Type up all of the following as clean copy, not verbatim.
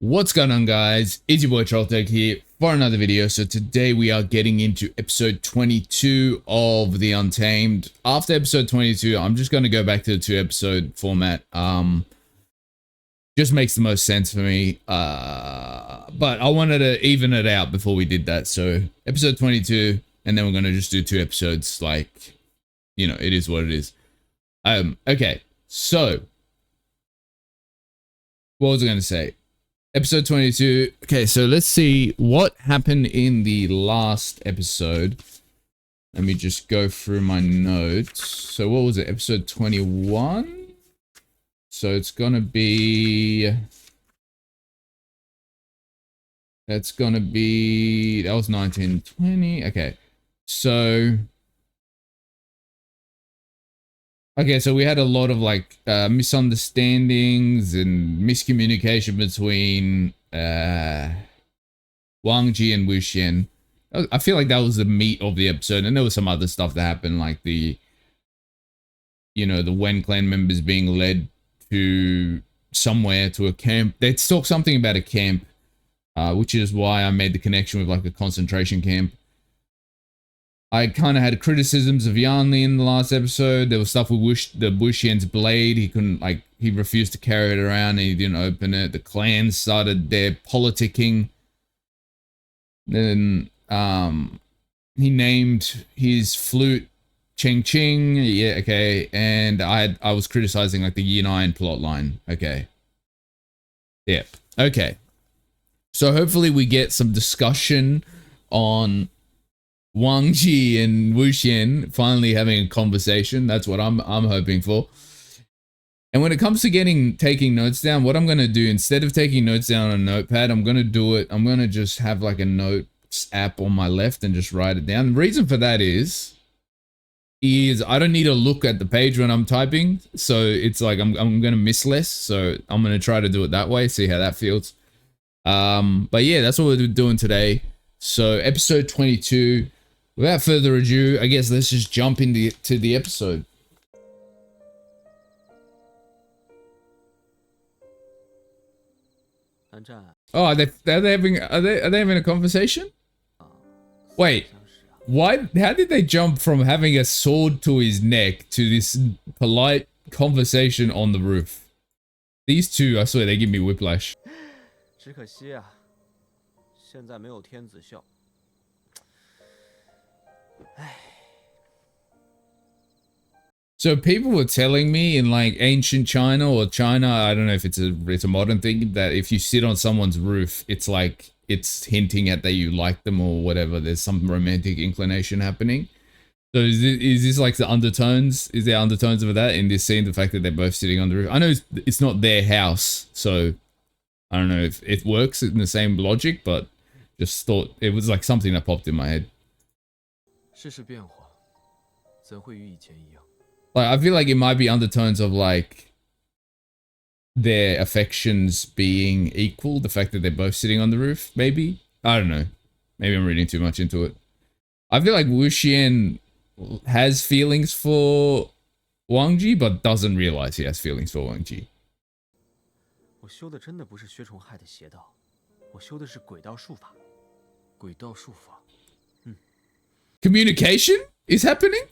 What's going on, guys? It's your boy Trolltek here for another video. So today we are getting into episode 22 of the Untamed. After episode 22, I'm just going to go back to the 2-episode format. Just makes the most sense for me. But I wanted to even it out before we did that. So episode 22, and then we're going to just do 2 episodes. Like, you know, it is what it is. Okay. So what was I going to say? Episode 22. Okay, so let's see what happened in the last episode. Let me just go through my notes. So what was it? Episode 21? So it's gonna be... That's gonna be... That was 1920. Okay, so... Okay, so we had a lot of like misunderstandings and miscommunication between Wangji and Wuxian. I feel like that was the meat of the episode, and there was some other stuff that happened, like the Wen clan members being led to somewhere, to a camp. They talked something about a camp, which is why I made the connection with like a concentration camp. I kind of had criticisms of Yanli in the last episode. There was stuff with the Wuxian's blade. He couldn't, like, he refused to carry it around and he didn't open it. The clans started their politicking. Then he named his flute Ching Ching. Yeah, okay. And I was criticizing like the Yin Iron plot line. Okay. Yeah. Okay. So hopefully we get some discussion on Wangji and Wuxian finally having a conversation. That's what I'm hoping for. And when it comes to taking notes down, what I'm going to do, instead of taking notes down on a notepad, I'm going to just have like a notes app on my left and just write it down. The reason for that is I don't need to look at the page when I'm typing. So it's like I'm going to miss less. So I'm going to try to do it that way, see how that feels. But yeah, that's what we're doing today. So episode 22. Without further ado, I guess let's just jump into the episode. Oh, are they having a conversation? Wait, why? How did they jump from having a sword to his neck to this polite conversation on the roof? These two, I swear, they give me whiplash. So people were telling me in like ancient China or China, I don't know if it's a modern thing, that if you sit on someone's roof, it's like it's hinting at that you like them or whatever. There's some romantic inclination happening. So is this like the undertones? Is there undertones of that in this scene? The fact that they're both sitting on the roof. I know it's not their house, so I don't know if it works in the same logic, but just thought it was like something that popped in my head. Like, I feel like it might be undertones of like their affections being equal. The fact that they're both sitting on the roof, maybe. I don't know. Maybe I'm reading too much into it. I feel like Wuxian has feelings for Wangji, but doesn't realize he has feelings for Wangji. Communication is happening?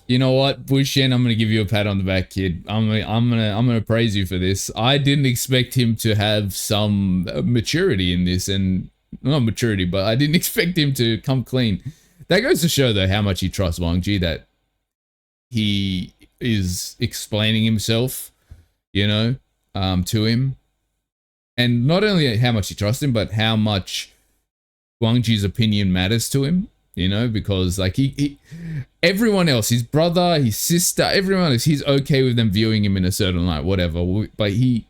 You know what, Wuxian, I'm gonna give you a pat on the back, kid. I'm gonna praise you for this. I didn't expect him to have some maturity in this, and not maturity, but I didn't expect him to come clean. That goes to show, though, how much he trusts Wangji, that he is explaining himself, you know, to him, and not only how much he trusts him, but how much Wangji's opinion matters to him. You know, because like everyone else, his brother, his sister, everyone else, he's okay with them viewing him in a certain light, whatever. But the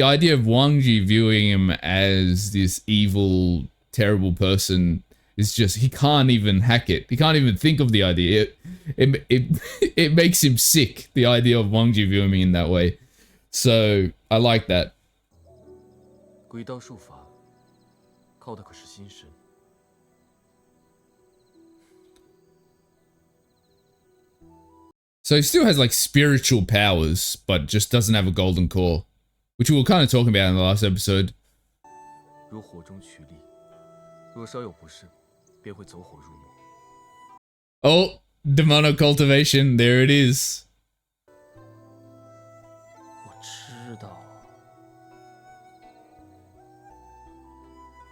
idea of Wangji viewing him as this evil, terrible person is just, he can't even hack it. He can't even think of the idea. It makes him sick, the idea of Wangji viewing me in that way. So I like that. So he still has like spiritual powers, but just doesn't have a golden core, which we were kind of talking about in the last episode. 如火中取栗，若稍有不慎，便会走火入魔。 Oh, demonic cultivation, there it is. 我知道。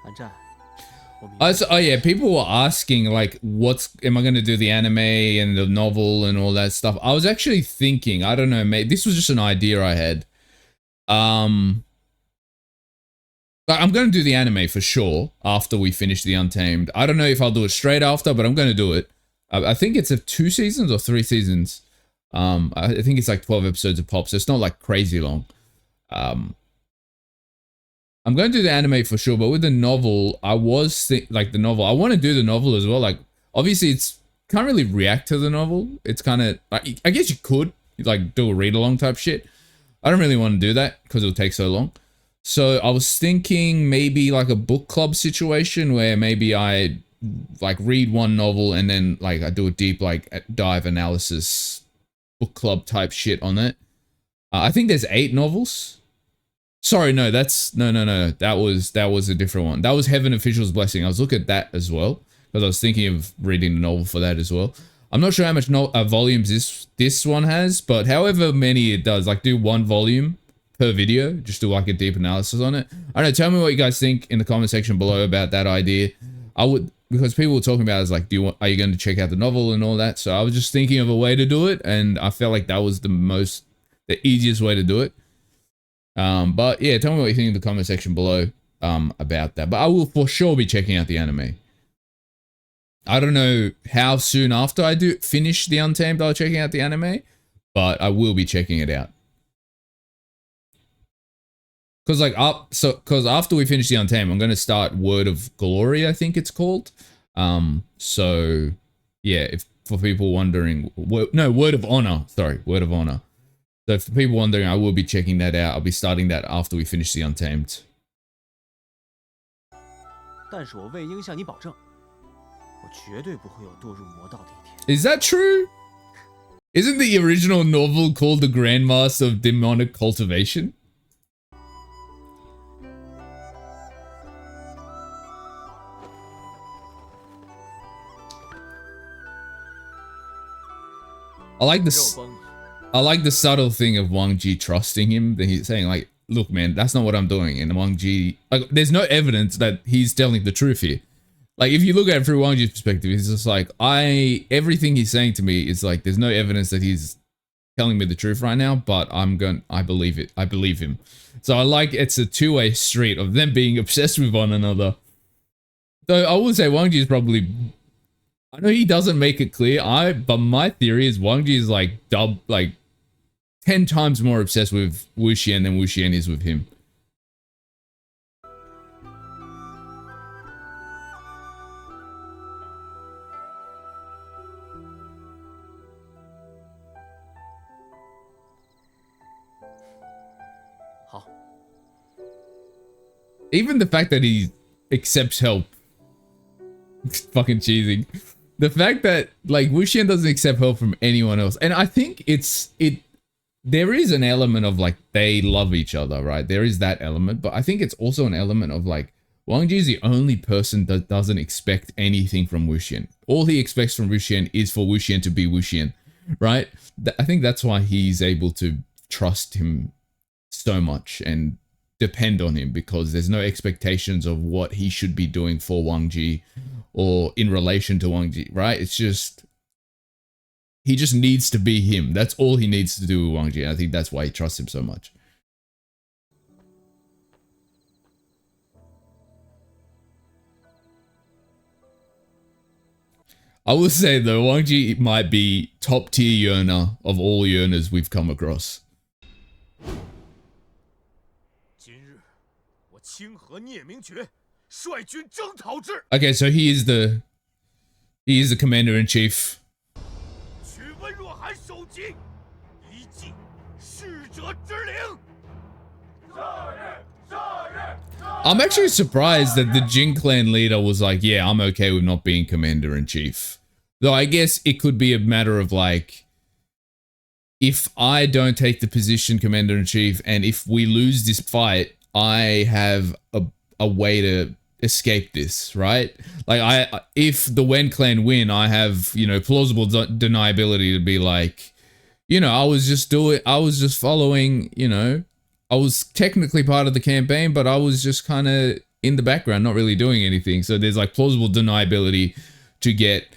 安战，我明白。 Oh yeah, people were asking like, am I going to do the anime and the novel and all that stuff? I was actually thinking, I don't know, mate. This was just an idea I had. I'm going to do the anime for sure after we finish the Untamed. I don't know if I'll do it straight after, but I'm going to do it. I think it's 2 seasons or 3 seasons. I think it's like 12 episodes a pop, so it's not like crazy long. I'm going to do the anime for sure, but with the novel, I was like the novel. I want to do the novel as well. Like, obviously, can't really react to the novel. It's kind of, I guess you could like do a read along type shit. I don't really want to do that because it'll take so long. So I was thinking maybe like a book club situation where maybe I like read one novel and then like I do a deep like dive analysis book club type shit on it. I think there's 8 novels. Sorry, no, that's no. That was a different one. That was Heaven Official's Blessing. I was looking at that as well because I was thinking of reading the novel for that as well. I'm not sure how much volumes this one has, but however many it does, like do 1 volume per video, just do like a deep analysis on it. I don't know, tell me what you guys think in the comment section below about that idea. I would, because people were talking about it as like, are you going to check out the novel and all that? So I was just thinking of a way to do it, and I felt like that was the easiest way to do it. But yeah, tell me what you think in the comment section below about that. But I will for sure be checking out the anime. I don't know how soon after I finish the Untamed I'll checking out the anime, but I will be checking it out. Because after we finish the Untamed, I'm going to start Word of Glory, I think it's called. So yeah, for people wondering, Word of Honor. Sorry, Word of Honor. So for people wondering, I will be checking that out. I'll be starting that after we finish the Untamed. 但是我魏婴向你保证，我绝对不会有堕入魔道的一天。 Is that true? Isn't the original novel called The Grandmaster of Demonic Cultivation? I like this. I like the subtle thing of Wangji trusting him. That he's saying like, look, man, that's not what I'm doing. And Wangji, like, there's no evidence that he's telling the truth here. Like, if you look at it through Wangji's perspective, he's just like, everything he's saying to me is like, there's no evidence that he's telling me the truth right now, but I believe it. I believe him. So I like, it's a 2-way street of them being obsessed with one another. Though I would say Wangji is probably, I know he doesn't make it clear, but my theory is Wangji is like 10 times more obsessed with Wuxian than Wuxian is with him. Even the fact that he accepts help. Fucking cheesing. The fact that like Wuxian doesn't accept help from anyone else. And I think there is an element of like they love each other, right? There is that element, but I think it's also an element of like Wangji is the only person that doesn't expect anything from Wuxian. All he expects from Wuxian is for Wuxian to be Wuxian, right? I think that's why he's able to trust him so much and depend on him, because there's no expectations of what he should be doing for Wangji or in relation to Wangji, right? It's just, he just needs to be him. That's all he needs to do with Wangji. I think that's why he trusts him so much. I will say though, Wangji might be top tier yearner of all yearners we've come across. Okay, so he is the commander-in-chief. I'm actually surprised that the Jin clan leader was like, yeah, I'm okay with not being commander-in-chief. Though I guess it could be a matter of like, if I don't take the position commander-in-chief and if we lose this fight, I have a way to escape this, right? Like if the Wen clan win, I have, you know, plausible deniability to be like, you know, I was just following, you know, I was technically part of the campaign, but I was just kind of in the background, not really doing anything. So there's like plausible deniability to get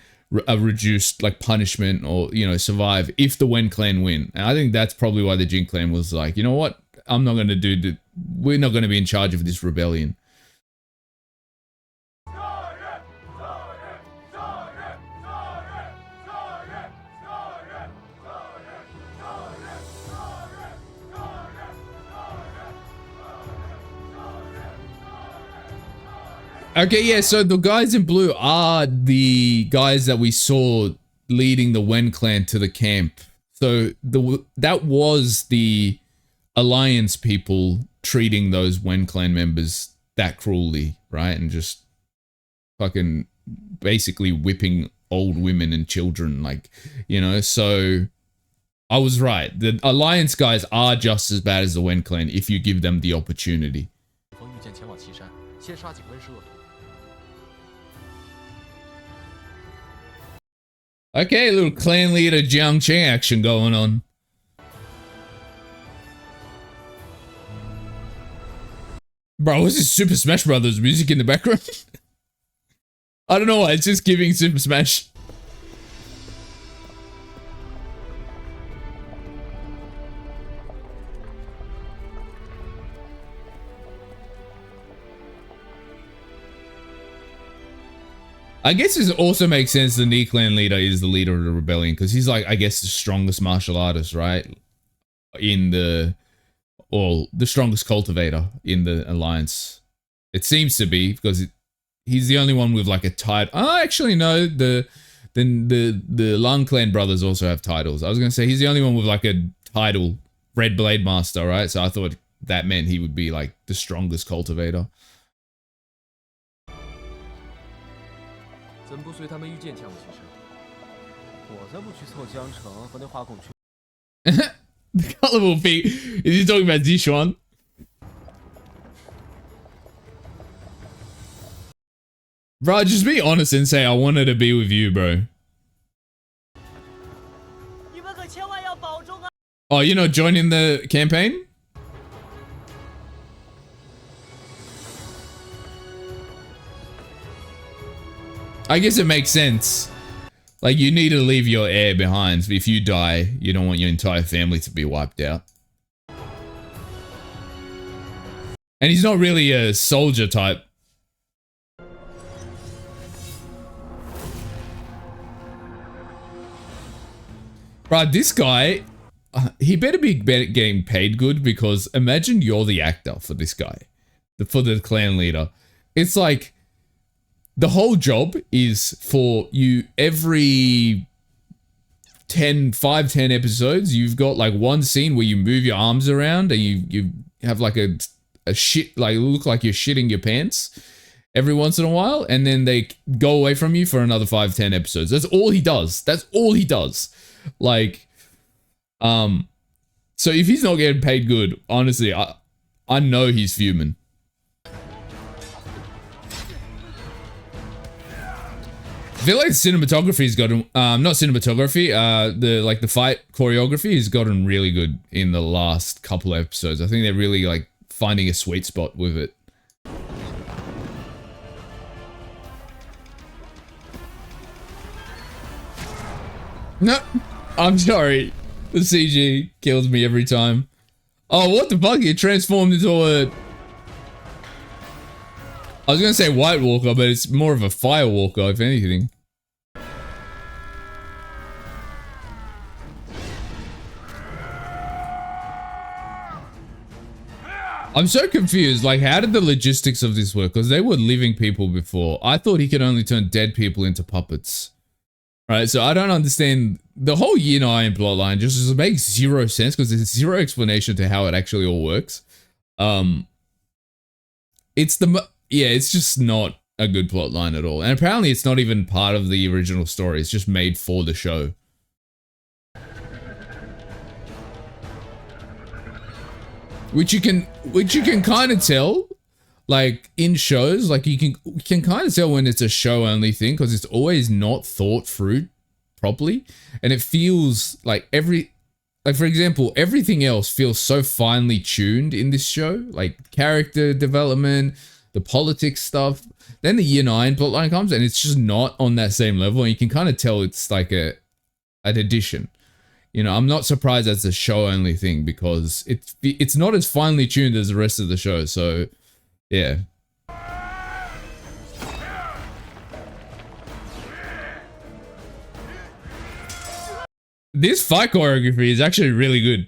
a reduced like punishment or, you know, survive if the Wen clan win. And I think that's probably why the Jin clan was like, you know what? I'm not going to do we're not going to be in charge of this rebellion. Okay, yeah, so the guys in blue are the guys that we saw leading the Wen clan to the camp. So that was the Alliance people treating those Wen clan members that cruelly, right? And just fucking basically whipping old women and children, like, you know, so I was right. The Alliance guys are just as bad as the Wen clan if you give them the opportunity. Okay, a little clan leader Jiang Cheng action going on. Bro, what's this Super Smash Brothers music in the background? I don't know why, it's just giving Super Smash. I guess it also makes sense the Ni clan leader is the leader of the rebellion because he's like, I guess, the strongest martial artist, right? Or the strongest cultivator in the alliance. It seems to be because he's the only one with like a title. Oh, actually no, the Lang clan brothers also have titles. I was gonna say he's the only one with like a title, Red Blade Master, right? So I thought that meant he would be like the strongest cultivator. The gullible feet. Is he talking about Zixuan? Bro, just be honest and say I wanted to be with you, bro. Oh, you're not joining the campaign? I guess it makes sense. Like, you need to leave your heir behind. If you die, you don't want your entire family to be wiped out. And he's not really a soldier type. Bro, this guy, he better be getting paid good because imagine you're the actor for this guy. For the clan leader. It's like, the whole job is for you every 10 episodes, you've got like one scene where you move your arms around and you have like a shit, like look like you're shitting your pants every once in a while, and then they go away from you for another 5-10 episodes. That's all he does. That's all he does. Like, so if he's not getting paid good, honestly, I know he's fuming. I feel like cinematography's gotten, not cinematography, the fight choreography has gotten really good in the last couple of episodes. I think they're really like finding a sweet spot with it. No, I'm sorry. The CG kills me every time. Oh, what the fuck? It transformed into a... I was gonna say White Walker, but it's more of a Fire Walker, if anything. I'm so confused, like, how did the logistics of this work? Because they were living people before. I thought he could only turn dead people into puppets. Right, so I don't understand the whole Yin Iron plotline. Just makes zero sense because there's zero explanation to how it actually all works. It's just not a good plotline at all. And apparently it's not even part of the original story. It's just made for the show. which you can kind of tell, like in shows, like you can kind of tell when it's a show only thing because it's always not thought through properly, and it feels like like for example, everything else feels so finely tuned in this show, like character development, the politics stuff. Then the Year 9 plotline comes and it's just not on that same level, and you can kind of tell it's like an addition. You know, I'm not surprised that's a show only thing because it's not as finely tuned as the rest of the show. So, yeah. This fight choreography is actually really good.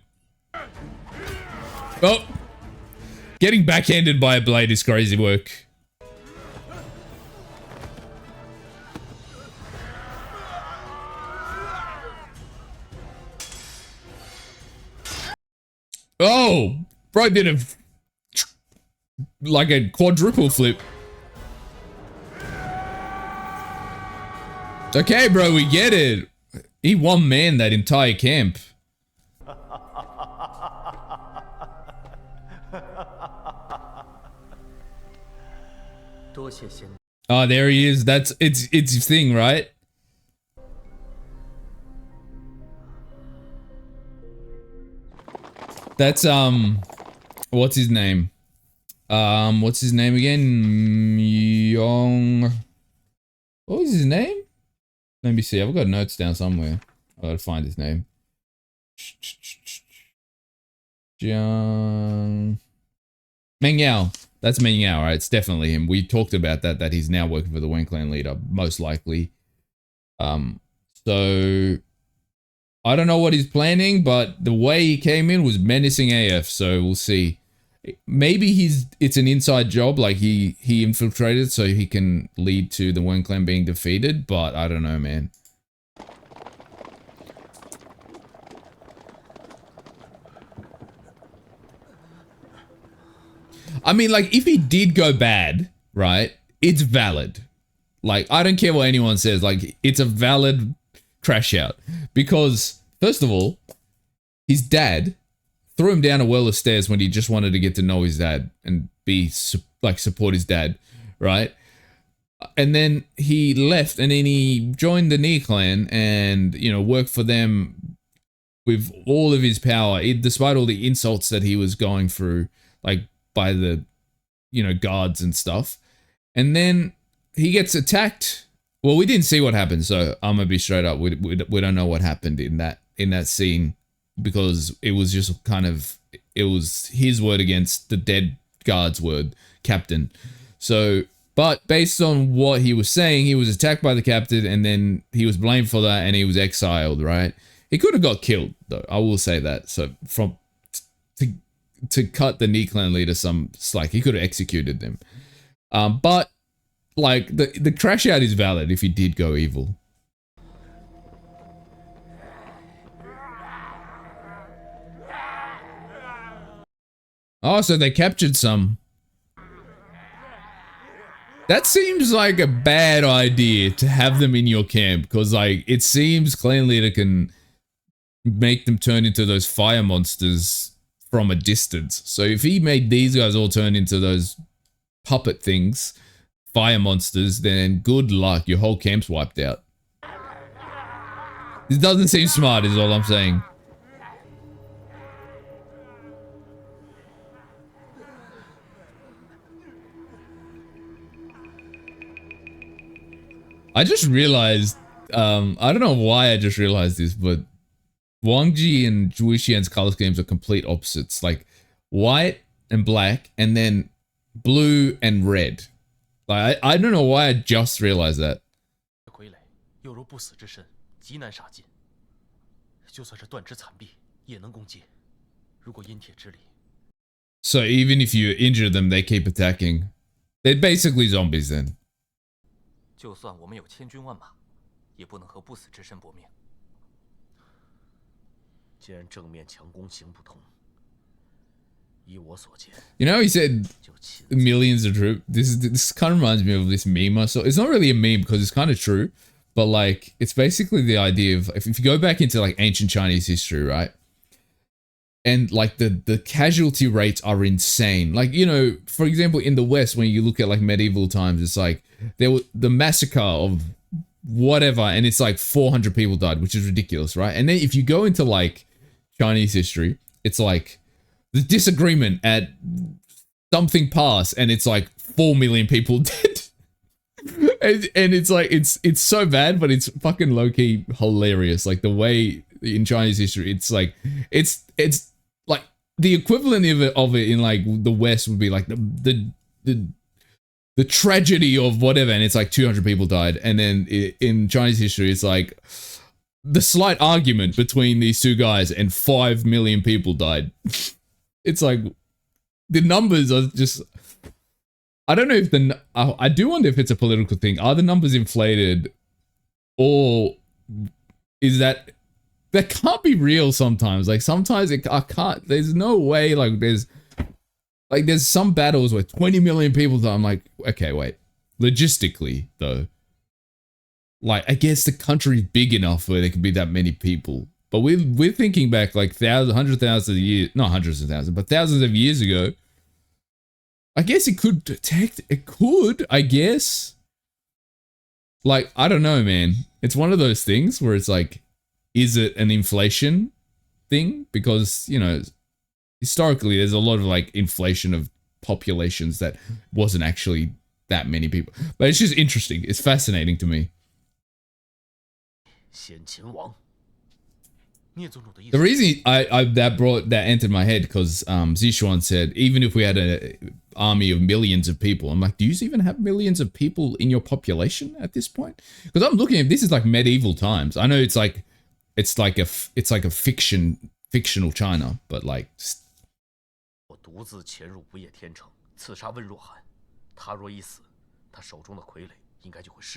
Oh, getting backhanded by a blade is crazy work. Oh, bro did like a quadruple flip. It's okay, bro, we get it. He one-man that entire camp. Oh, there he is. It's his thing, right? That's what's his name? What's his name again? What was his name? Let me see. I've got notes down somewhere. I gotta find his name. Meng Yao. That's Meng Yao, right? It's definitely him. We talked about that he's now working for the Wang Clan leader, most likely. So I don't know what he's planning, but the way he came in was menacing AF, so we'll see. Maybe it's an inside job, like he infiltrated so he can lead to the Wang Clan being defeated, but I don't know, man. I mean, like, if he did go bad, right, it's valid. Like, I don't care what anyone says, like, it's a valid crash out. Because, first of all, his dad threw him down a well of stairs when he just wanted to get to know his dad and support his dad, right? And then he left and then he joined the Ni clan and, you know, worked for them with all of his power, despite all the insults that he was going through, like, by the, you know, guards and stuff. And then he gets attacked. Well, we didn't see what happened, so I'm gonna be straight up. We don't know what happened in that scene because it was just kind of, it was his word against the dead guard's word, captain. So, but based on what he was saying, he was attacked by the captain and then he was blamed for that and he was exiled, right? He could have got killed, though. I will say that. So to cut the Ni clan leader some slack, he could have executed them. But like the crash out is valid if he did go evil. Oh, so they captured some. That seems like a bad idea to have them in your camp because like it seems clan leader can make them turn into those fire monsters from a distance. So if he made these guys all turn into those puppet things, fire monsters, then good luck. Your whole camp's wiped out. This doesn't seem smart is all I'm saying. I just realized, I don't know why I just realized this, but Wangji and Wuxian's color schemes are complete opposites, like white and black, and then blue and red. Like I don't know why I just realized that. So even if you injure them, they keep attacking. They're basically zombies then. 就算我们有千军万马，也不能和不死之身搏命。既然正面强攻行不通，依我所见， you know he said millions of troops. This kind of reminds me of this meme I saw. It's not really a meme because it's kind of true, but like it's basically the idea of if you go back into like ancient Chinese history, right? and like the casualty rates are insane. Like, you know, for example, in the West, when you look at like medieval times, it's like there was the massacre of whatever, and it's like 400 people died, which is ridiculous, right? And then if you go into like Chinese history, it's like the disagreement at something pass, and it's like 4 million people dead. And it's like it's so bad, but it's fucking low-key hilarious. Like the way in Chinese history, it's like it's like the equivalent of it in like the West would be like the tragedy of whatever, and it's like 200 people died. And then in Chinese history, it's like the slight argument between these two guys and 5 million people died. It's like the numbers are just, I don't know if I do wonder if it's a political thing. Are the numbers inflated, or is that can't be real sometimes? Like sometimes I can't, there's no way, like there's some battles where 20 million people die. I'm like, okay, wait. Logistically though, like I guess the country's big enough where there could be that many people. But we're thinking back like hundreds of years, not hundreds of thousands, but thousands of years ago. I guess it could detect, I guess. Like, I don't know, man. It's one of those things where it's like, is it an inflation thing? Because, you know, historically there's a lot of like inflation of populations that wasn't actually that many people. But it's just interesting. It's fascinating to me. The reason that entered my head because Zixuan said, even if we had an army of millions of people, I'm like, do you even have millions of people in your population at this point? Because I'm looking at this is like medieval times. I know it's like a fictional China, but like.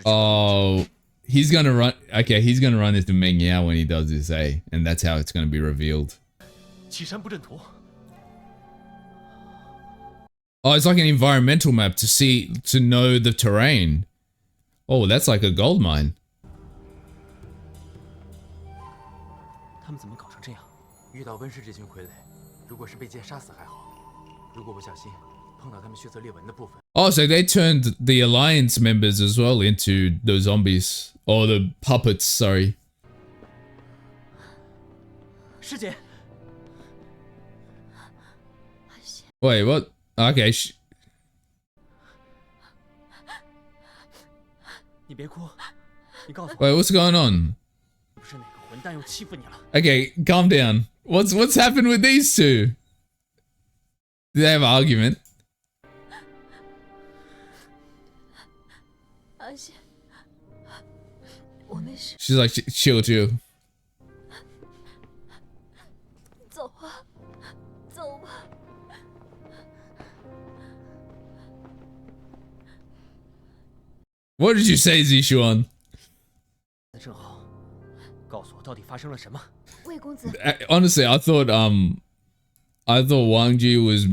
Oh. He's gonna run. Okay, he's gonna run into Meng Yao when he does this, eh? And that's how it's gonna be revealed. Oh, it's like an environmental map to know the terrain. Oh, that's like a gold mine. Oh, so they turned the Alliance members as well into the zombies. Or the puppets, sorry. Wait, what? Okay. Wait, what's going on? Okay, calm down. What's happened with these two? Do they have an argument? She's like, chill. What did you say, Zixuan? Honestly, I thought Wangji was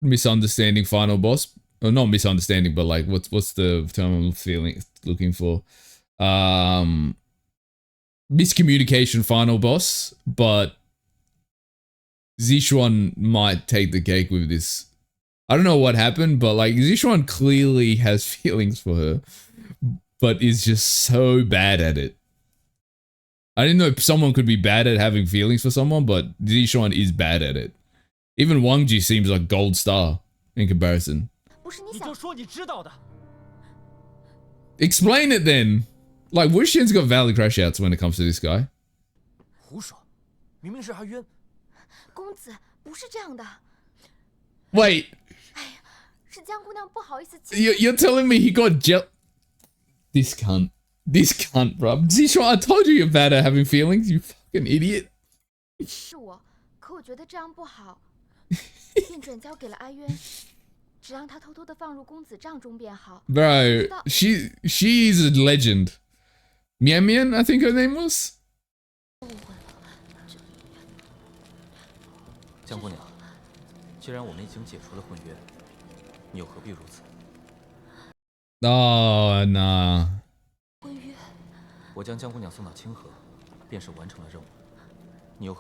misunderstanding final boss. Or not misunderstanding, but like what's the term I'm looking for? Miscommunication final boss, but Zixuan might take the cake with this. I don't know what happened, but like Zixuan clearly has feelings for her, but is just so bad at it. I didn't know if someone could be bad at having feelings for someone, but Zixuan is bad at it. Even Wangji seems like gold star in comparison. Explain it then. Like, Wuxian's got valid crash outs when it comes to this guy. Wait. You're telling me he got This cunt, bro. Zixuan, I told you you're bad at having feelings, you fucking idiot. Bro, she's a legend. Mian Mian, I think her name was. Oh, nah.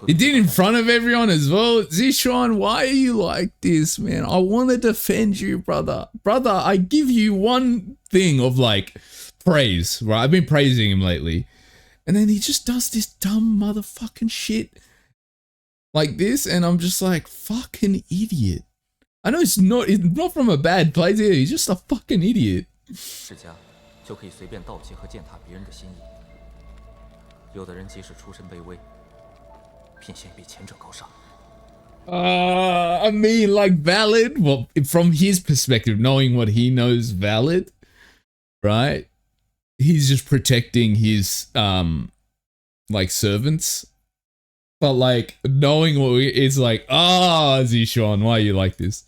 He did in front of everyone as well. Zixuan, why are you like this, man? I want to defend you, brother. Brother, I give you one thing of like praise, right? I've been praising him lately. And then he just does this dumb motherfucking shit like this. And I'm just like, fucking idiot. I know it's not from a bad place here. He's just a fucking idiot. I mean, like, valid. Well, from his perspective, knowing what he knows, valid, right? He's just protecting his like servants, but like knowing what it's like, Zixuan, why are you like this?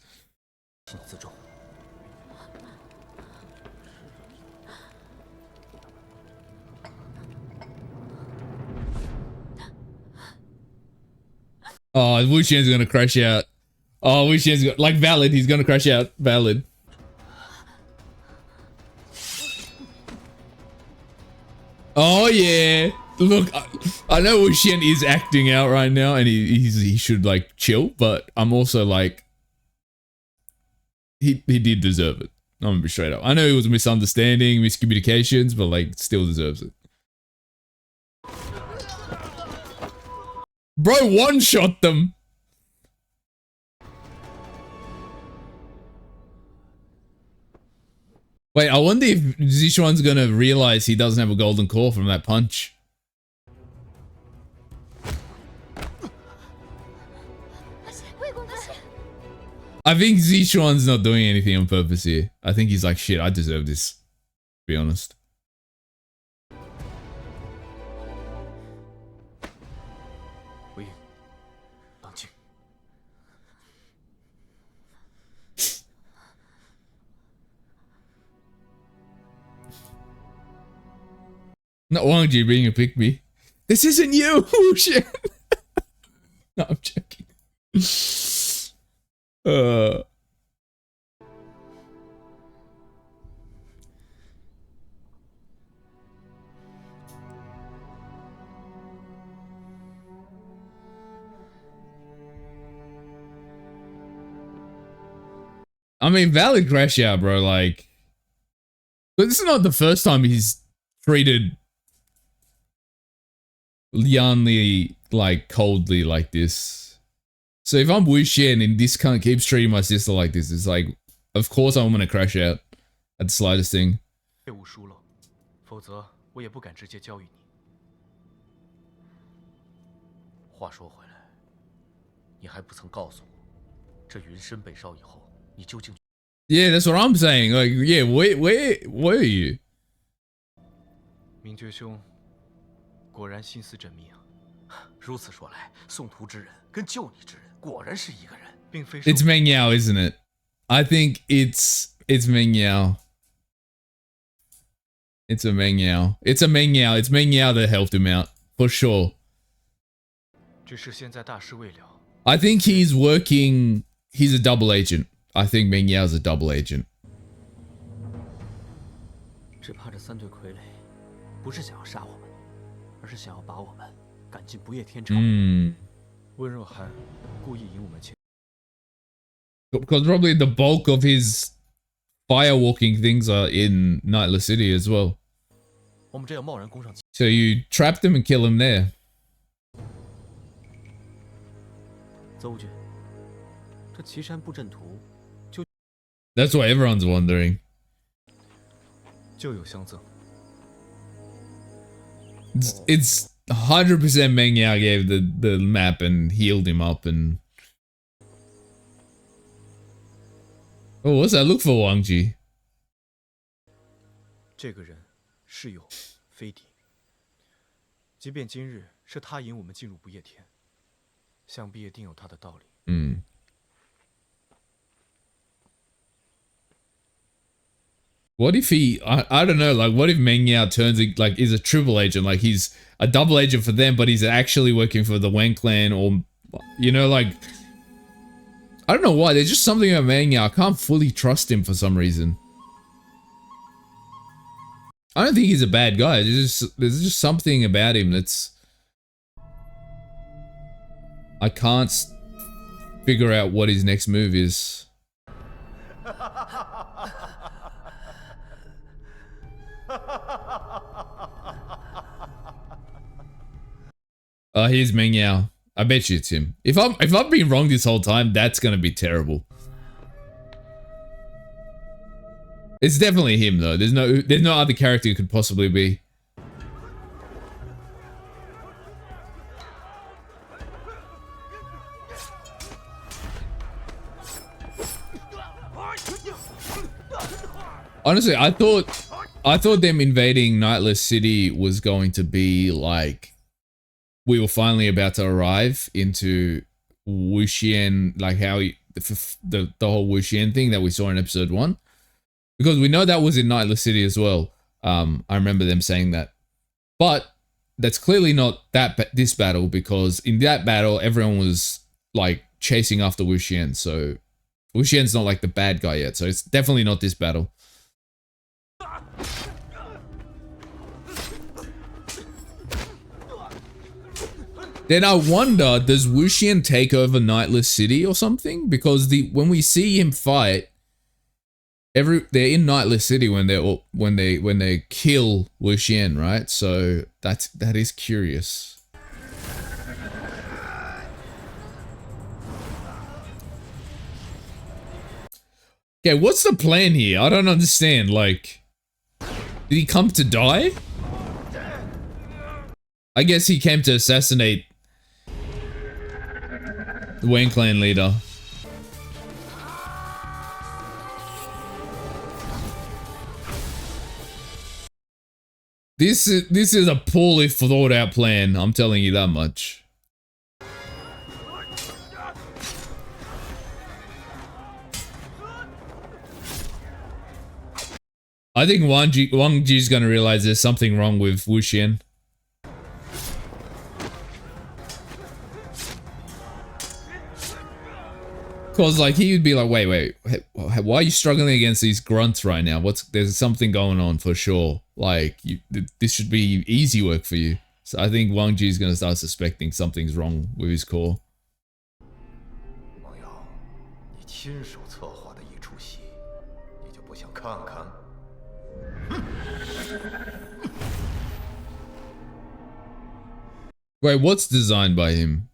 Oh, Wuxian's gonna crash out. Oh, Wuxian's got, like, valid. He's gonna crash out. Valid. Oh yeah. Look, I know Wuxian is acting out right now, and he should like chill. But I'm also like, he did deserve it. I'm gonna be straight up. I know it was a misunderstanding, miscommunications, but like, still deserves it. Bro, one-shot them. Wait, I wonder if Zixuan's gonna realize he doesn't have a golden core from that punch. I think Zixuan's not doing anything on purpose here. I think he's like, shit, I deserve this. To be honest. Not Wangji being a pick-me. This isn't you! Shit! No, I'm joking. I mean, valid crash out, bro. Like, but this is not the first time he's treated Yanli like coldly like this. So if I'm Wuxian and this cunt keeps treating my sister like this, it's like, of course I'm gonna crash out at the slightest thing. Yeah, that's what I'm saying. Like, yeah, where are you? 果然心思缜密啊！如此说来，送图之人跟救你之人果然是一个人，并非。It's Meng Yao, isn't it? I think it's Meng Yao. It's a Meng Yao. It's a Meng Yao. It's Meng Yao that helped him out for sure. 只是现在大事未了。I think he's working. He's a double agent. I think Meng Yao's a double agent. 只怕这三对傀儡不是想要杀我们。 而是想要把我们赶进不夜天朝。温若寒故意引我们前。Because probably the bulk of his firewalking things are in Nightless City as well. 我们这样贸然攻上。So you trap them and kill him there. 邹军，这岐山布阵图就。That's what everyone's wondering. 就有相赠。 It's 100% Meng Yao gave the map and healed him up and... Oh, what's that? Look for Wangji. 这个人是友非敌，即便今日是他引我们进入不夜天，想必也定有他的道理。What if he, I don't know, like, what if Meng Yao turns, like, is a triple agent, like, he's a double agent for them, but he's actually working for the Wang clan, or, you know, like, I don't know why, there's just something about Meng Yao, I can't fully trust him for some reason. I don't think he's a bad guy, there's just something about him that's... I can't figure out what his next move is. Here's Meng Yao. I bet you it's him. If I've been wrong this whole time, that's gonna be terrible. It's definitely him though. There's no other character it could possibly be. Honestly, I thought them invading Nightless City was going to be like we were finally about to arrive into Wuxian, like how the whole Wuxian thing that we saw in episode 1, because we know that was in Nightless City as well. I remember them saying that, but that's clearly not this battle, because in that battle everyone was like chasing after Wuxian, so Wuxian's not like the bad guy yet, so it's definitely not this battle. Then I wonder, does Wuxian take over Nightless City or something? Because when we see him fight, they're in Nightless City when they kill Wuxian, right? So that is curious. Okay, what's the plan here? I don't understand. Like, did he come to die? I guess he came to assassinate the Wang clan leader. This is a poorly thought out plan, I'm telling you that much. I think Wangji's gonna realize there's something wrong with Wuxian. Cause like he would be like, wait, why are you struggling against these grunts right now? There's something going on for sure. Like this should be easy work for you. So I think Wang Ji is gonna start suspecting something's wrong with his core. Wait, what's designed by him?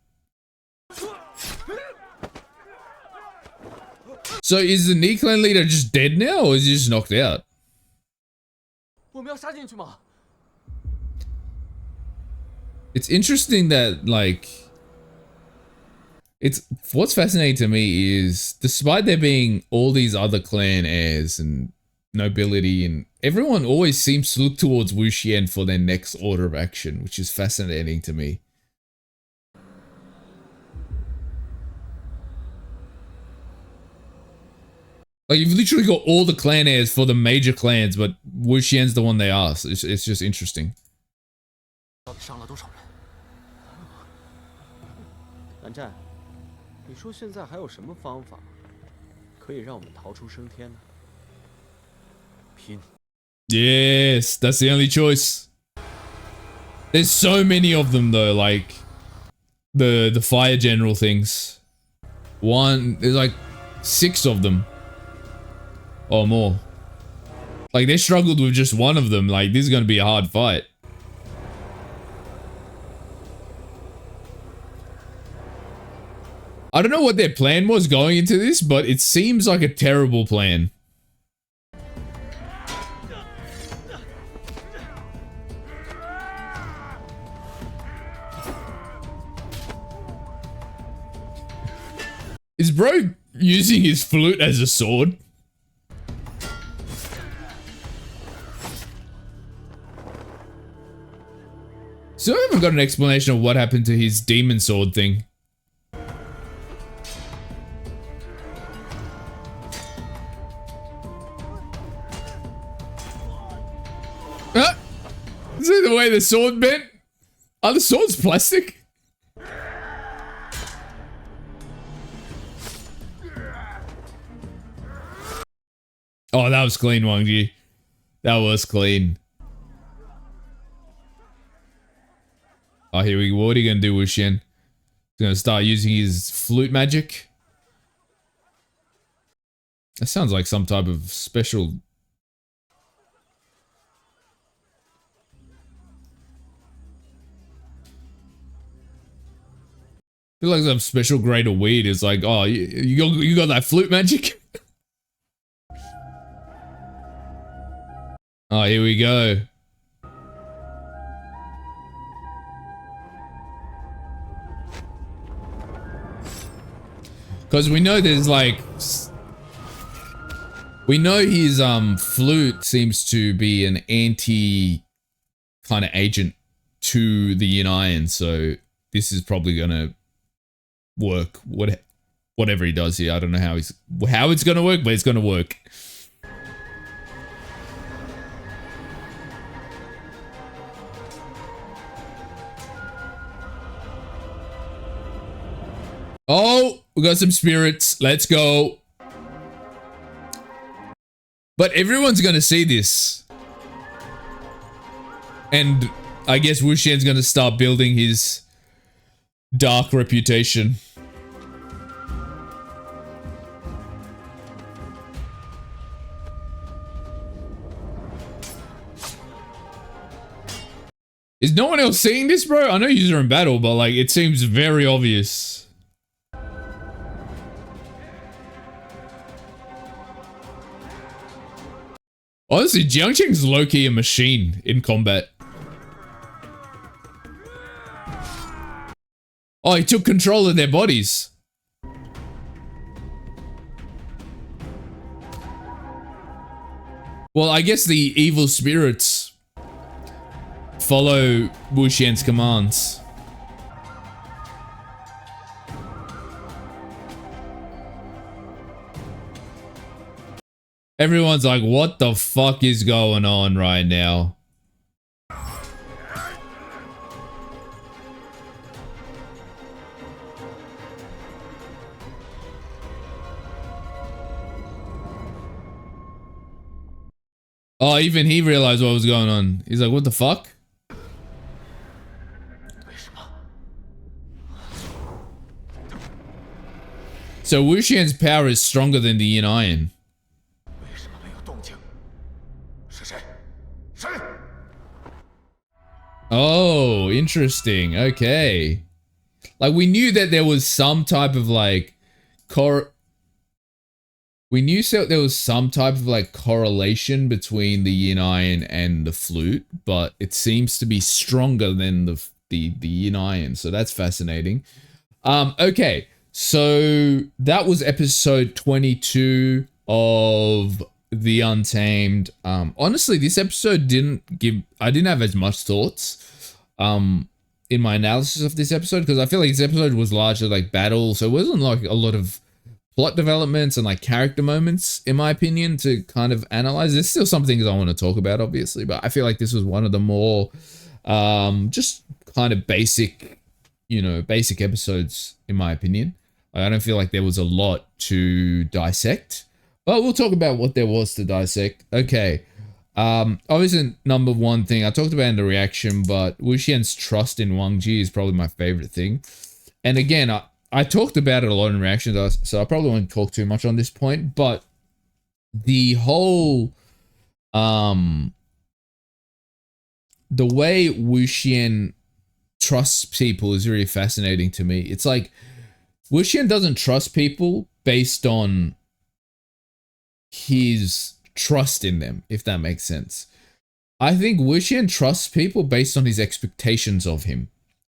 So is the Ni clan leader just dead now, or is he just knocked out? It's interesting that, like, what's fascinating to me is, despite there being all these other clan heirs and nobility, and everyone always seems to look towards Wuxian for their next order of action, which is fascinating to me. Like, you've literally got all the clan heirs for the major clans, but Wuxian's the one they ask. It's just interesting. Yes, that's the only choice. There's so many of them though, like the fire general things. There's like 6 of them. Or more. Like, they struggled with just one of them. Like, this is going to be a hard fight. I don't know what their plan was going into this, but it seems like a terrible plan. Is bro using his flute as a sword? So I haven't got an explanation of what happened to his demon sword thing. Is that the way the sword bent? Are the swords plastic? Oh, that was clean, Wangji. That was clean. Oh, here we go. What are you gonna do, Wuxian? gonna start using his flute magic. That sounds like some type of special. I feel like some special grade of weed is like, oh, you got that flute magic? Oh, here we go. Because we know there's like... We know his flute seems to be an anti kind of agent to the yin iron, so this is probably gonna work. Whatever he does here, I don't know how it's gonna work, but it's gonna work. Oh, we got some spirits. Let's go. But everyone's gonna see this. And I guess Wuxian's gonna start building his dark reputation. Is no one else seeing this, bro? I know you're in battle, but like, it seems very obvious. Honestly, Jiangqing's low-key a machine in combat. Oh, he took control of their bodies. Well, I guess the evil spirits follow Wuxian's commands. Everyone's like, what the fuck is going on right now? Oh, even he realized what was going on. He's like, what the fuck? So Wuxian's power is stronger than the yin iron. Oh, interesting. Okay. Like, we knew that there was some type of like we knew there was some type of like correlation between the yin iron and the flute, but it seems to be stronger than the yin iron. So that's fascinating. Okay. So that was episode 22 of The Untamed. Honestly, this episode I didn't have as much thoughts in my analysis of this episode, because I feel like this episode was largely like battle, so it wasn't like a lot of plot developments and like character moments, in my opinion, to kind of analyze. There's still some things I want to talk about, obviously, but I feel like this was one of the more just kind of basic episodes, in my opinion. I don't feel like there was a lot to dissect, but we'll talk about what there was to dissect. Okay. Obviously, number one thing I talked about in the reaction, but Wuxian's trust in Wangji is probably my favorite thing. And again, I talked about it a lot in reactions, so I probably won't talk too much on this point, but the whole, the way Wuxian trusts people is really fascinating to me. It's like, Wuxian doesn't trust people based on his trust in them, if that makes sense. I think Wuxian trusts people based on his expectations of him,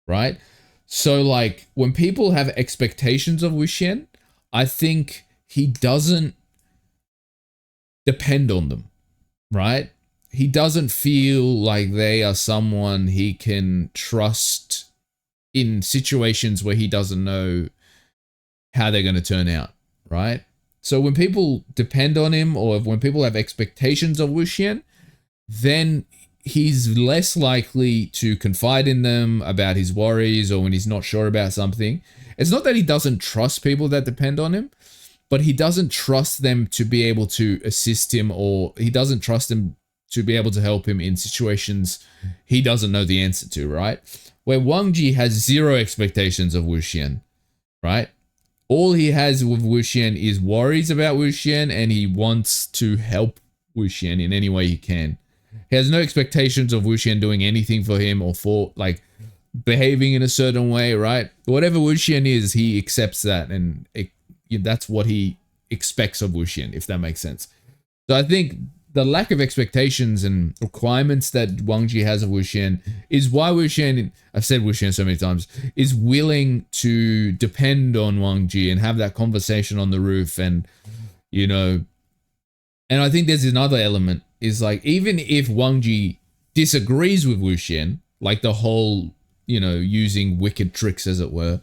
right? So like, when people have expectations of Wuxian, I think he doesn't depend on them, right? He doesn't feel like they are someone he can trust in situations where he doesn't know how they're going to turn out, right? So when people depend on him, or when people have expectations of Wuxian, then he's less likely to confide in them about his worries, or when he's not sure about something. It's not that he doesn't trust people that depend on him, but he doesn't trust them to be able to assist him, or he doesn't trust them to be able to help him in situations he doesn't know the answer to, right? where Wangji has zero expectations of Wuxian, right? All he has with Wuxian is worries about Wuxian, and he wants to help Wuxian in any way he can. He has no expectations of Wuxian doing anything for him or for, like, behaving in a certain way, right? Whatever Wuxian is, he accepts that, and that's what he expects of Wuxian, if that makes sense. So I think the lack of expectations and requirements that Wang Ji has of Wuxian is why Wuxian, I've said Wuxian so many times, is willing to depend on Wang Ji and have that conversation on the roof. And, you know, and I think there's another element is like, even if Wang Ji disagrees with Wuxian, like the whole, you know, using wicked tricks, as it were,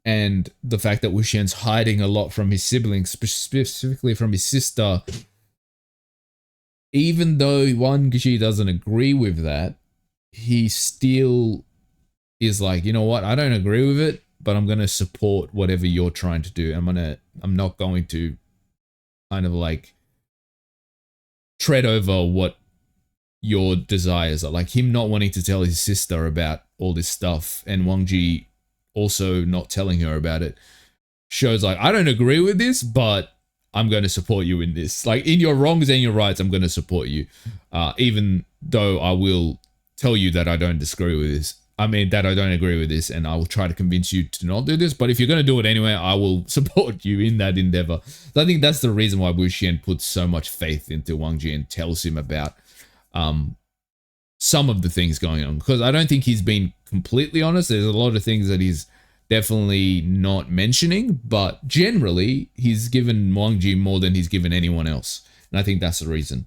and the fact that Wuxian's hiding a lot from his siblings, specifically from his sister, even though Wang Ji doesn't agree with that, he still is like, you know what, I don't agree with it, but I'm going to support whatever you're trying to do. I'm not going to kind of like tread over what your desires are. Like him not wanting to tell his sister about all this stuff and Wang Ji also not telling her about it shows like, I don't agree with this, but I'm going to support you in this. Like in your wrongs and your rights, I'm going to support you. Even though I will tell you that I don't disagree with this. I mean, that I don't agree with this, and I will try to convince you to not do this. But if you're going to do it anyway, I will support you in that endeavor. So I think that's the reason why Wuxian puts so much faith into Wang Ji and tells him about some of the things going on. Because I don't think he's been completely honest. There's a lot of things that he's definitely not mentioning, but generally he's given Wang Ji more than he's given anyone else. And I think that's the reason.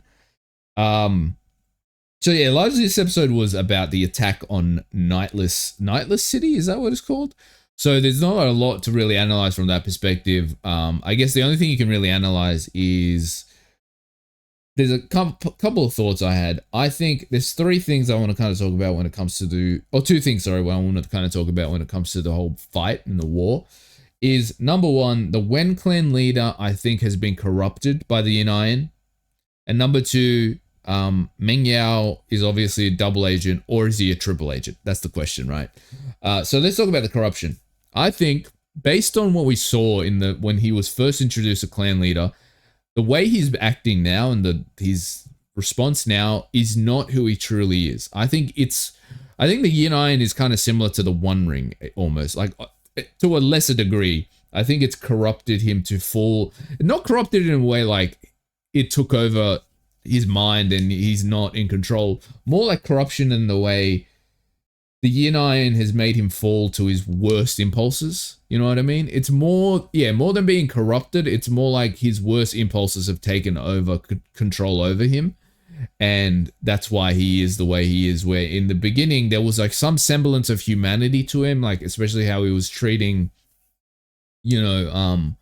So yeah, largely this episode was about the attack on Nightless City. Is that what it's called? So there's not a lot to really analyze from that perspective. I guess the only thing you can really analyze is there's a couple of thoughts I had. I think there's three things I want to kind of talk about when it comes to two things, sorry, what I want to kind of talk about when it comes to the whole fight and the war. Is number one, the Wen clan leader, I think, has been corrupted by the Yin Iron. And number two, Meng Yao is obviously a double agent, or is he a triple agent? That's the question, right? So let's talk about the corruption. I think, based on what we saw when he was first introduced as clan leader, the way he's acting now and his response now is not who he truly is. I think the Yin Iron is kind of similar to the One Ring, almost, like to a lesser degree. I think it's corrupted him to fall, not corrupted in a way like it took over his mind and he's not in control. More like corruption in the way the Yin Iron has made him fall to his worst impulses. You know what I mean? It's more than being corrupted. It's more like his worst impulses have taken over control over him. And that's why he is the way he is, where in the beginning there was like some semblance of humanity to him, like especially how he was treating, you know,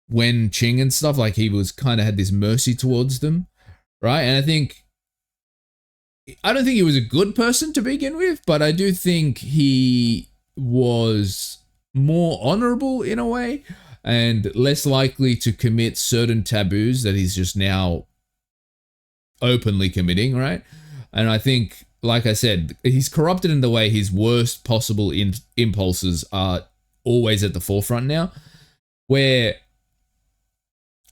Wen Qing and stuff. Like he was kind of had this mercy towards them. Right, and I don't think he was a good person to begin with, but I do think he was more honorable in a way and less likely to commit certain taboos that he's just now openly committing, right? And I think, like I said, he's corrupted in the way his worst possible impulses are always at the forefront now, where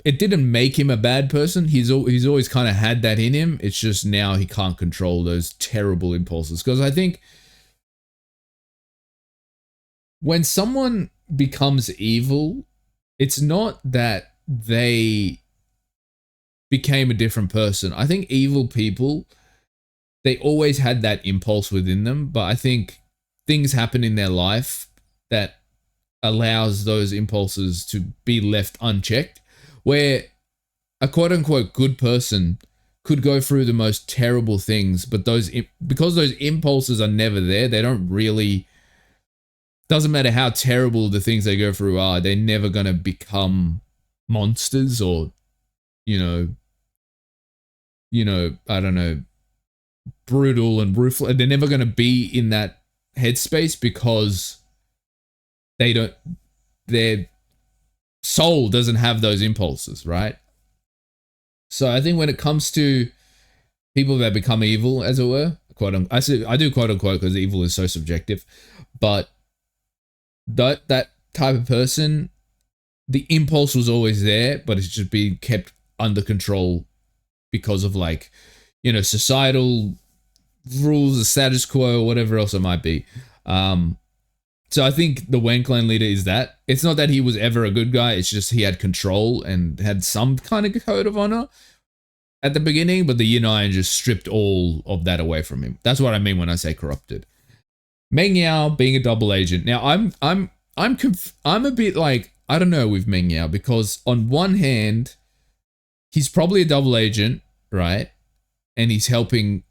it didn't make him a bad person. He's always kind of had that in him. It's just now he can't control those terrible impulses. Because I think when someone becomes evil, it's not that they became a different person. I think evil people, they always had that impulse within them. But I think things happen in their life that allows those impulses to be left unchecked. Where a quote-unquote good person could go through the most terrible things, but because those impulses are never there, they don't really, doesn't matter how terrible the things they go through are, they're never going to become monsters or, you know, I don't know, brutal and ruthless. They're never going to be in that headspace because their soul doesn't have those impulses, right? So I think when it comes to people that become evil, as it were, quote unquote. I do quote unquote because evil is so subjective, but that type of person, the impulse was always there, but it's just being kept under control because of like, you know, societal rules, the status quo, whatever else it might be. So I think the Wang clan leader is that. It's not that he was ever a good guy. It's just he had control and had some kind of code of honor at the beginning, but the Yin Iron just stripped all of that away from him. That's what I mean when I say corrupted. Meng Yao being a double agent. Now I'm a bit like, I don't know with Meng Yao, because on one hand, he's probably a double agent, right? And he's helping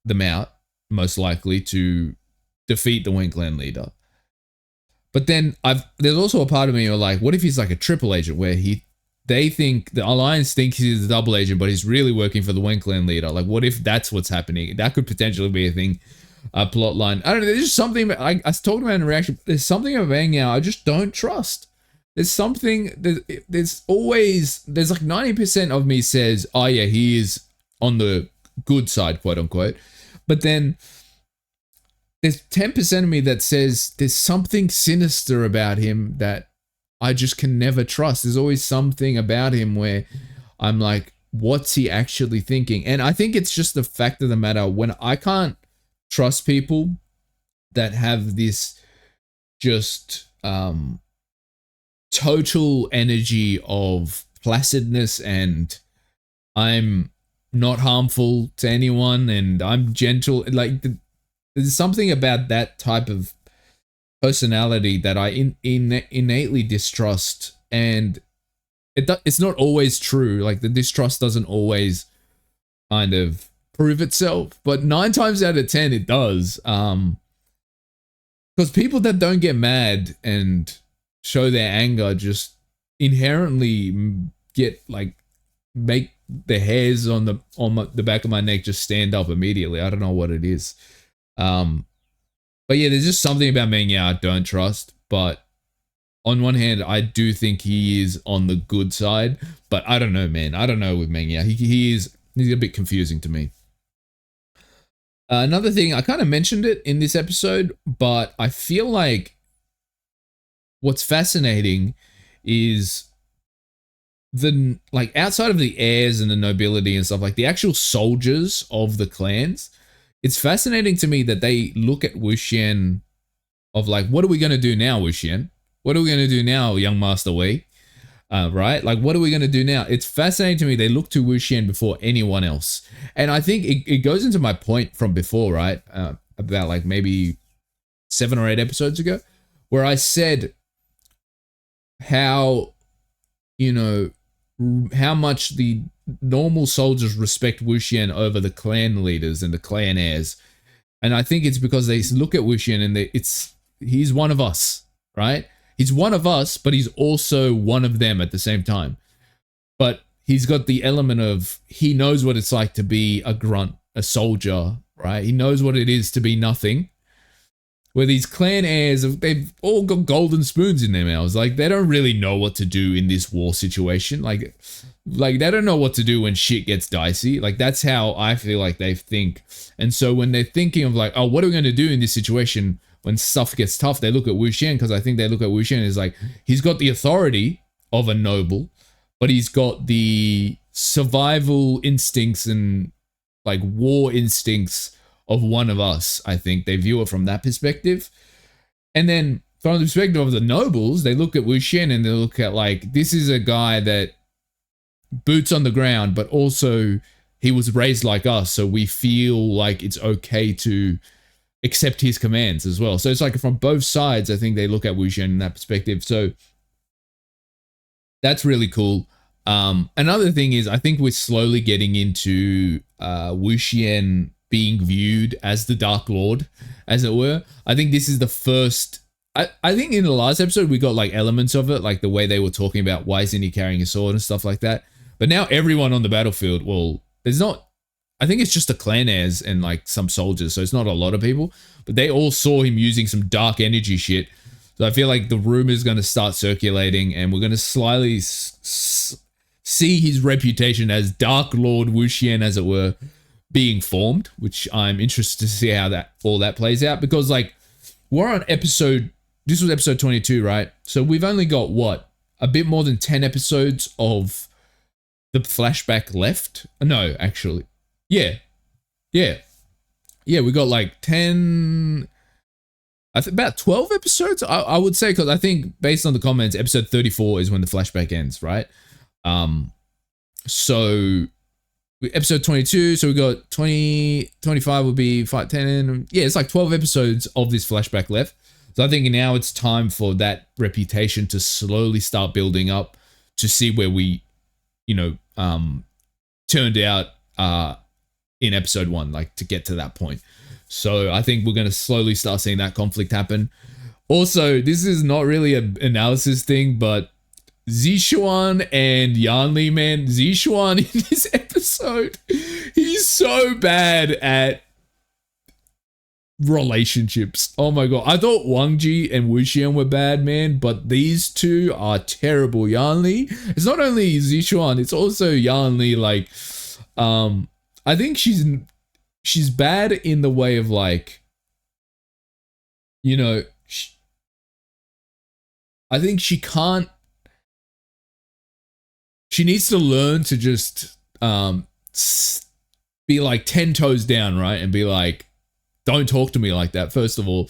them out, most likely, to defeat the Wang clan leader. But then there's also a part of me who are like, what if he's like a triple agent where they think, the Alliance thinks he's a double agent, but he's really working for the Wang clan leader? Like, what if that's what's happening? That could potentially be a thing, a plot line. I don't know, there's just something, I was talking about in reaction, there's something about Wang Yao I just don't trust. There's something, there's like 90% of me says, oh yeah, he is on the good side, quote unquote. But then there's 10% of me that says there's something sinister about him that I just can never trust. There's always something about him where I'm like, what's he actually thinking? And I think it's just the fact of the matter, when I can't trust people that have this just total energy of placidness and I'm not harmful to anyone and I'm gentle, like there's something about that type of personality that I innately distrust, and it's not always true. Like the distrust doesn't always kind of prove itself, but 9 times out of 10 it does. Because people that don't get mad and show their anger just inherently get like, make the hairs on the back of my neck just stand up immediately. I don't know what it is. But yeah, there's just something about Meng Yao I don't trust. But on one hand, I do think he is on the good side. But I don't know, man. I don't know with Meng Yao. He's a bit confusing to me. Another thing, I kind of mentioned it in this episode, but I feel like what's fascinating is like outside of the heirs and the nobility and stuff, like the actual soldiers of the clans, it's fascinating to me that they look at Wuxian of like, what are we going to do now, Wuxian? What are we going to do now, young Master Wei? Right? Like, what are we going to do now? It's fascinating to me. They look to Wuxian before anyone else. And I think it goes into my point from before, right? About like maybe 7 or 8 episodes ago, where I said how, you know, how much the normal soldiers respect Wuxian over the clan leaders and the clan heirs. And I think it's because they look at Wuxian and he's one of us, right? He's one of us, but he's also one of them at the same time. But he's got the element of, he knows what it's like to be a grunt, a soldier, right? He knows what it is to be nothing. Where these clan heirs, they've all got golden spoons in their mouths. Like, they don't really know what to do in this war situation. Like they don't know what to do when shit gets dicey. Like, that's how I feel like they think. And so when they're thinking of like, oh, what are we going to do in this situation when stuff gets tough, they look at Wuxian, because I think they look at Wuxian as like, he's got the authority of a noble, but he's got the survival instincts and like war instincts of one of us. I think they view it from that perspective. And then from the perspective of the nobles, they look at Wuxian and they look at like, this is a guy that boots on the ground, but also he was raised like us, so we feel like it's okay to accept his commands as well. So it's like from both sides, I think they look at Wuxian in that perspective. So that's really cool. Another thing is, I think we're slowly getting into Wuxian being viewed as the Dark Lord, as it were. I think this is the first. I think in the last episode we got like elements of it, like the way they were talking about why isn't he carrying a sword and stuff like that. But now everyone on the battlefield, well, there's not. I think it's just the clan heirs and like some soldiers, so it's not a lot of people. But they all saw him using some dark energy shit. So I feel like the rumor is going to start circulating, and we're going to slightly see his reputation as Dark Lord Wuxian, as it were, being formed, which I'm interested to see how all that plays out, because like we're on episode, this was episode 22, right? So we've only got what, a bit more than 10 episodes of the flashback left. No, actually, yeah, we got like 10, I think about 12 episodes, I would say, because I think based on the comments, episode 34 is when the flashback ends, right? So episode 22, so we got 20, 25 will be 5, 10, yeah, it's like 12 episodes of this flashback left. So I think now it's time for that reputation to slowly start building up to see where we, you know, turned out in episode 1, like to get to that point. So I think we're going to slowly start seeing that conflict happen. Also, this is not really an analysis thing, but Zixuan and Yanli, man, Zixuan in this episode, he's so bad at relationships. Oh my god, I thought Wangji and Wuxian were bad, man, but these two are terrible. Yanli, it's not only Zixuan, it's also Yanli. Like, I think she's bad in the way of like, you know, I think she needs to learn to just be like 10 toes down, right? And be like, don't talk to me like that, first of all.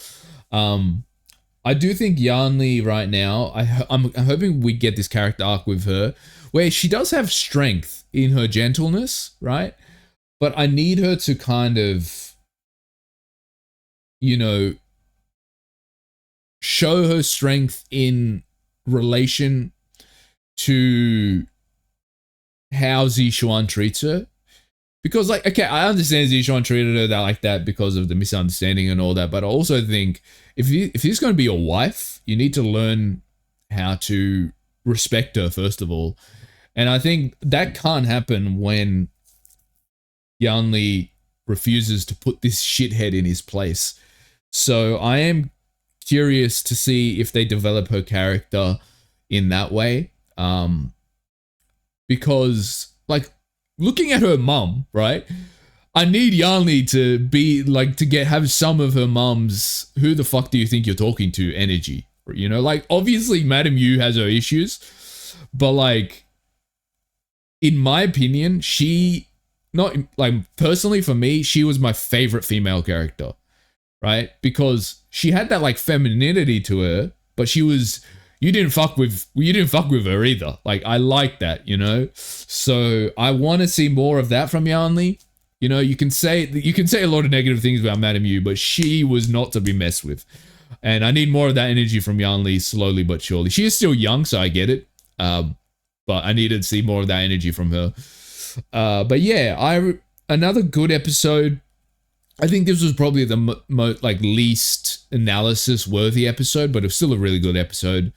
I do think Yanli right now, I'm hoping we get this character arc with her where she does have strength in her gentleness, right? But I need her to kind of, you know, show her strength in relation to how Zixuan treats her. Because, like, okay, I understand Zixuan treated her that like that because of the misunderstanding and all that, but I also think if he's going to be your wife, you need to learn how to respect her, first of all. And I think that can't happen when Yanli refuses to put this shithead in his place. So I am curious to see if they develop her character in that way. Because, like, looking at her mum, right? I need Yanli to be, like, to have some of her mum's, who the fuck do you think you're talking to energy. You know, like, obviously Madame Yu has her issues, but, like, in my opinion, personally for me, she was my favorite female character, right? Because she had that, like, femininity to her, but she was, you didn't fuck with her either. Like, I like that, you know? So I want to see more of that from Yanli. You know, you can say a lot of negative things about Madame Yu, but she was not to be messed with. And I need more of that energy from Yanli slowly but surely. She is still young, so I get it. But I needed to see more of that energy from her. But yeah, another good episode. I think this was probably the least analysis worthy episode, but it was still a really good episode.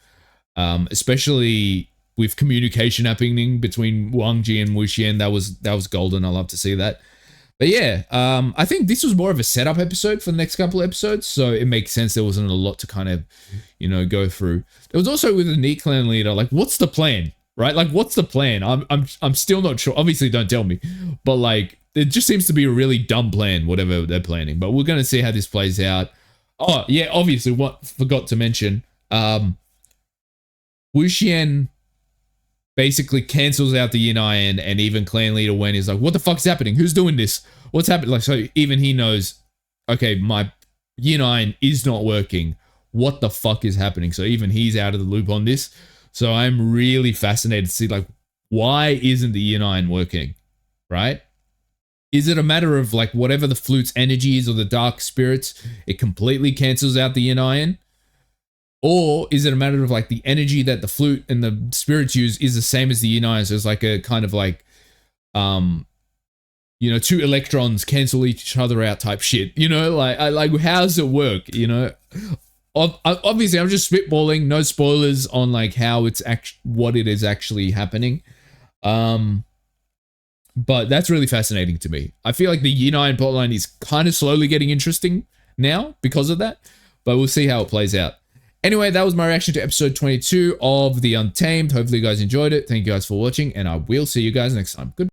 Especially with communication happening between Wangji and Wuxian. That was golden. I love to see that. But yeah, I think this was more of a setup episode for the next couple of episodes, so it makes sense there wasn't a lot to kind of, you know, go through. There was also with the Neat Clan leader, like, what's the plan, right? Like, what's the plan? I'm still not sure. Obviously, don't tell me, but like, it just seems to be a really dumb plan, whatever they're planning. But we're gonna see how this plays out. Oh yeah, obviously, forgot to mention, Wuxian basically cancels out the Yin Iron, and even clan leader Wen is like, what the fuck's happening? Who's doing this? What's happening? Like, so even he knows, okay, my Yin Iron is not working. What the fuck is happening? So even he's out of the loop on this. So I'm really fascinated to see, like, why isn't the Yin Iron working, right? Is it a matter of, like, whatever the flute's energy is or the dark spirits, it completely cancels out the Yin Iron? Or is it a matter of, like, the energy that the flute and the spirits use is the same as the Yin Iron? So it's like a kind of like, you know, two electrons cancel each other out type shit. You know, like how does it work? You know, obviously I'm just spitballing, no spoilers on like how it's what it is actually happening. But that's really fascinating to me. I feel like the Yin Iron plotline is kind of slowly getting interesting now because of that, but we'll see how it plays out. Anyway, that was my reaction to episode 22 of The Untamed. Hopefully you guys enjoyed it. Thank you guys for watching, and I will see you guys next time. Goodbye.